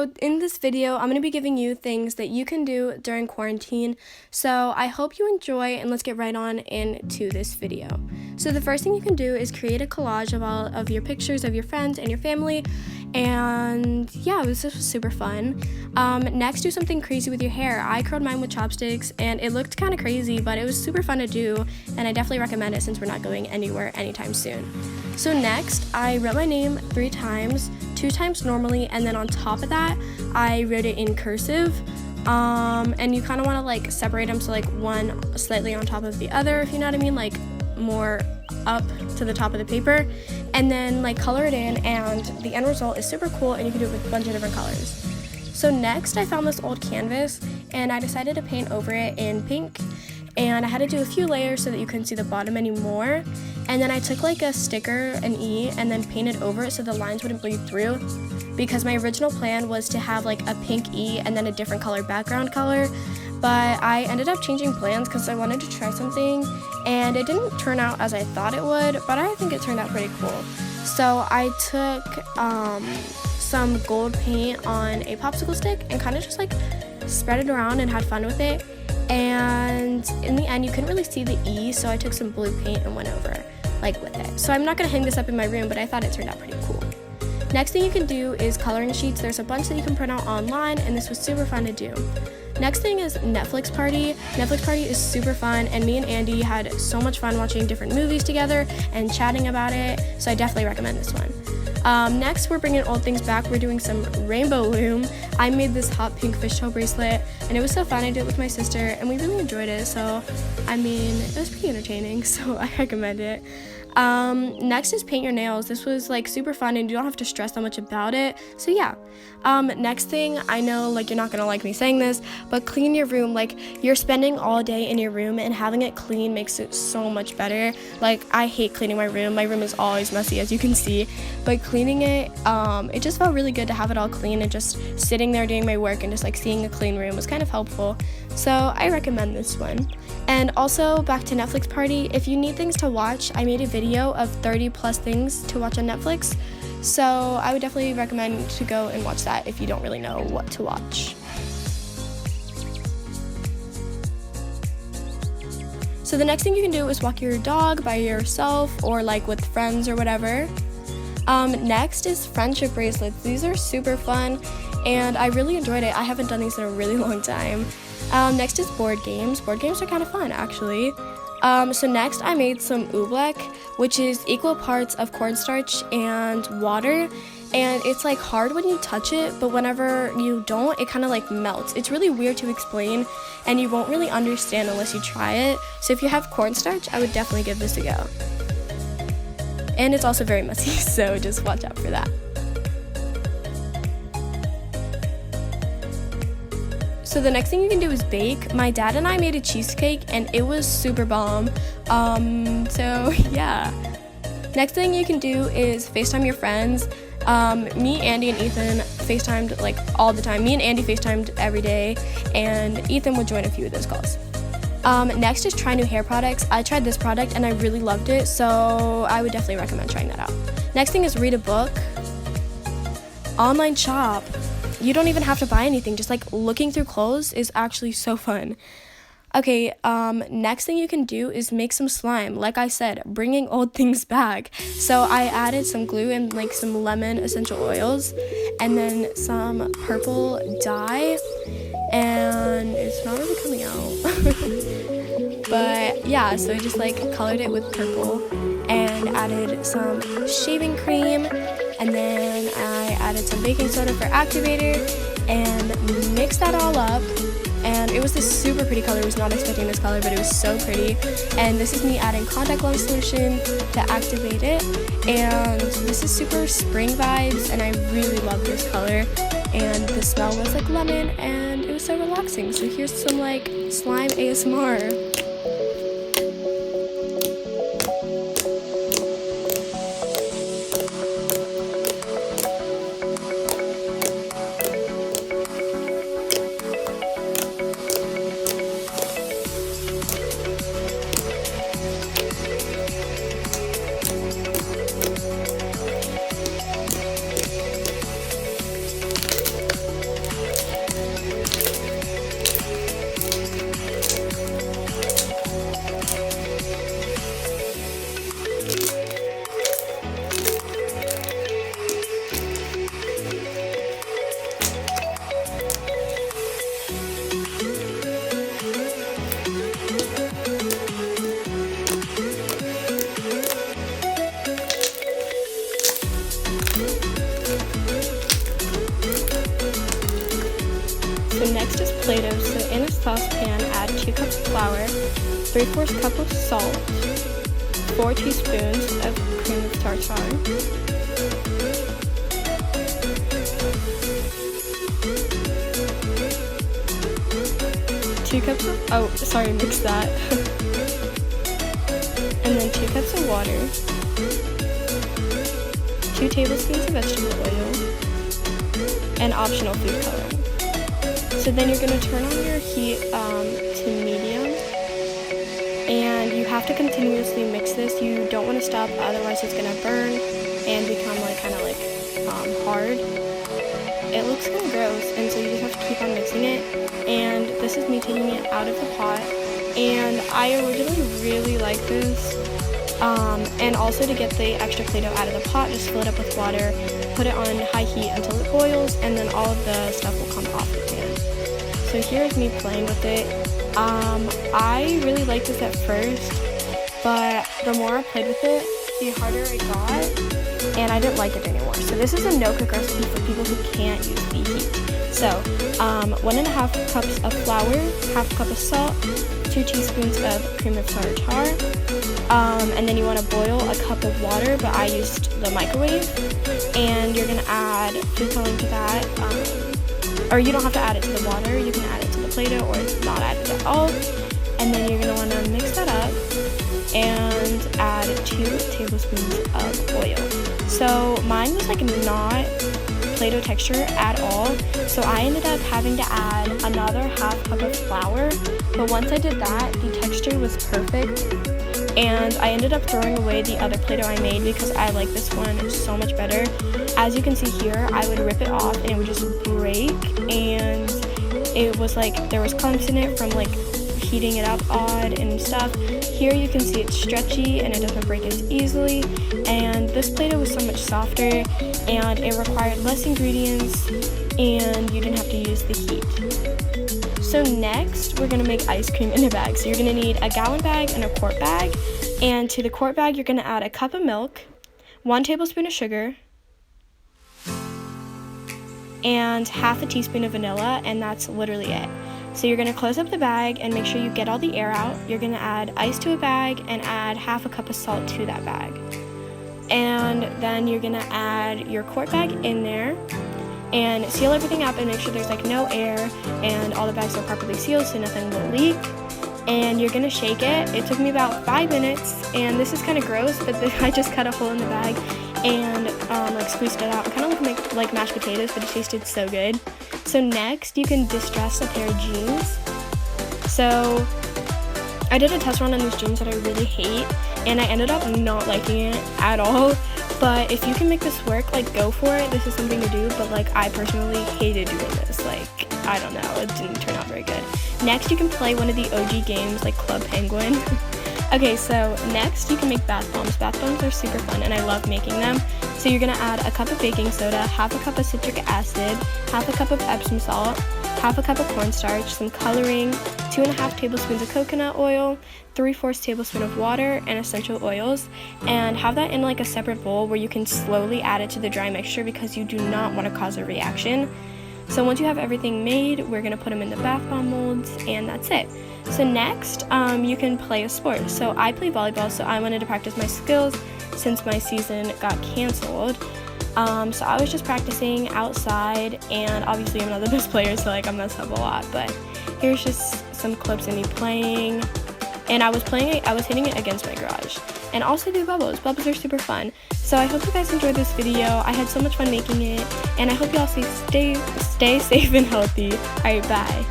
So in this video, I'm going to be giving you things that you can do during quarantine. So I hope you enjoy, and let's get right on into this video. So the first thing you can do is create a collage of all of your pictures of your friends and your family. And yeah, this was super fun. Next, do something crazy with your hair. I curled mine with chopsticks and it looked kind of crazy, but it was super fun to do, and I definitely recommend it since we're not going anywhere anytime soon. So next, I wrote my name 3 times, 2 times normally, and then on top of that, I wrote it in cursive. And you kind of want to like separate them, so like one slightly on top of the other, if you know what I mean, like more up to the top of the paper, and then like color it in, and the end result is super cool, and you can do it with a bunch of different colors. So next, I found this old canvas and I decided to paint over it in pink, and I had to do a few layers so that you couldn't see the bottom anymore. And then I took like a sticker, an E, and then painted over it so the lines wouldn't bleed through, because my original plan was to have like a pink E and then a different color background color. But I ended up changing plans because I wanted to try something, and it didn't turn out as I thought it would, but I think it turned out pretty cool. So I took some gold paint on a popsicle stick and kind of just like spread it around and had fun with it. And in the end, you couldn't really see the E, so I took some blue paint and went over like with it. So I'm not going to hang this up in my room, but I thought it turned out pretty cool. Next thing you can do is coloring sheets. There's a bunch that you can print out online, and this was super fun to do. Next thing is Netflix Party. Netflix Party is super fun, and me and Andy had so much fun watching different movies together and chatting about it, so I definitely recommend this one. Next, we're bringing old things back. We're doing some rainbow loom. I made this hot pink fishtail bracelet, and it was so fun. I did it with my sister, and we really enjoyed it, so I mean, it was pretty entertaining, so I recommend it. Next is paint your nails. This was like super fun, and you don't have to stress that much about it, so yeah. Next thing, I know like you're not gonna like me saying this, but clean your room. Like, you're spending all day in your room, and having it clean makes it so much better. Like, I hate cleaning my room. My room is always messy, as you can see, but cleaning it, it just felt really good to have it all clean, and just sitting there doing my work and just like seeing a clean room was kind of helpful, so I recommend this one. And also, back to Netflix Party, if you need things to watch, I made a video of 30 plus things to watch on Netflix, so I would definitely recommend to go and watch that if you don't really know what to watch. So the next thing you can do is walk your dog by yourself or like with friends or whatever. Next is friendship bracelets. These are super fun, and I really enjoyed it. I haven't done these in a really long time. Next is board games. Board games are kind of fun, actually. So next, I made some oobleck, which is equal parts of cornstarch and water, and it's like hard when you touch it, but whenever you don't, it kind of like melts. It's really weird to explain, and you won't really understand unless you try it. So if you have cornstarch, I would definitely give this a go. And it's also very messy, so just watch out for that. So the next thing you can do is bake. My dad and I made a cheesecake, and it was super bomb. So yeah. Next thing you can do is FaceTime your friends. Me, Andy, and Ethan FaceTimed like all the time. Me and Andy FaceTimed every day, and Ethan would join a few of those calls. Next is try new hair products. I tried this product and I really loved it, so I would definitely recommend trying that out. Next thing is read a book. Online shop. You don't even have to buy anything. Just like looking through clothes is actually so fun. Okay, next thing you can do is make some slime. Like I said, bringing old things back. So I added some glue and like some lemon essential oils, and then some purple dye, and it's not really coming out. But yeah, so I just like colored it with purple and added some shaving cream, and then I added some baking soda for activator and mixed that all up. And it was this super pretty color. I was not expecting this color, but it was so pretty. And this is me adding contact lens solution to activate it. And this is super spring vibes, and I really love this color. And the smell was like lemon, and it was so relaxing. So here's some like slime ASMR. 3/4 cup of salt, 4 teaspoons of cream of tartar, 2 cups of, mix that. And then 2 cups of water, 2 tablespoons of vegetable oil, and optional food coloring. So then you're going to turn on your heat to medium, and you have to continuously mix this. You don't want to stop, otherwise it's going to burn and become hard. It looks kind of gross, and so you just have to keep on mixing it. And this is me taking it out of the pot, and I originally really like this. And also to get the extra Play-Doh out of the pot, just fill it up with water, put it on high heat until it boils, and then all of the stuff will come off the pan. So here's me playing with it. I really liked this at first, but the more I played with it, the harder it got, and I didn't like it anymore. So this is a no-cook recipe for people who can't use the heat. So 1.5 cups of flour, 1/2 cup of salt, 2 teaspoons of cream of tartar, and then you want to boil a cup of water, but I used the microwave, and you're going to add food coloring to that, or you don't have to add it to the water, you can add it to the Play-Doh or not add it at all, and then you're going to want to mix that up and add 2 tablespoons of oil. So mine was not Play-Doh texture at all, so I ended up having to add another 1/2 cup of flour, but once I did that, the texture was perfect, and I ended up throwing away the other Play-Doh I made because I like this one so much better. As you can see here, I would rip it off and it would just break, and it was there was clumps in it from heating it up odd and stuff. Here you can see it's stretchy and it doesn't break as easily, and this Play-Doh was so much softer and it required less ingredients and you didn't have to use the heat. So next we're going to make ice cream in a bag. So you're going to need a gallon bag and a quart bag, and to the quart bag you're going to add a cup of milk, 1 tablespoon of sugar, and 1/2 teaspoon of vanilla, and that's literally it. So you're going to close up the bag and make sure you get all the air out. You're going to add ice to a bag and add 1/2 cup of salt to that bag. And then you're going to add your quart bag in there and seal everything up and make sure there's no air and all the bags are properly sealed so nothing will leak. And you're going to shake it. It took me about 5 minutes, and this is kind of gross, but I just cut a hole in the bag and squeezed it out. It kind of looked like mashed potatoes, but it tasted so good. So next you can distress a pair of jeans. So I did a test run on these jeans that I really hate, and I ended up not liking it at all. But if you can make this work, go for it. This is something to do, but I personally hated doing this. I don't know, it didn't turn out very good. Next you can play one of the OG games like Club Penguin. Okay, so next you can make bath bombs. Bath bombs are super fun and I love making them. So you're going to add a cup of baking soda, 1/2 cup of citric acid, 1/2 cup of Epsom salt, 1/2 cup of cornstarch, some coloring, 2.5 tablespoons of coconut oil, 3/4 tablespoon of water, and essential oils, and have that in a separate bowl where you can slowly add it to the dry mixture because you do not want to cause a reaction. So once you have everything made, we're going to put them in the bath bomb molds, and that's it. So next, you can play a sport. So I play volleyball, so I wanted to practice my skills since my season got canceled. So I was just practicing outside, and obviously I'm not the best player, so I mess up a lot, but here's just some clips of me playing. And I was hitting it against my garage. And also do bubbles. Bubbles are super fun. So I hope you guys enjoyed this video. I had so much fun making it, and I hope y'all stay safe and healthy. Alright, bye.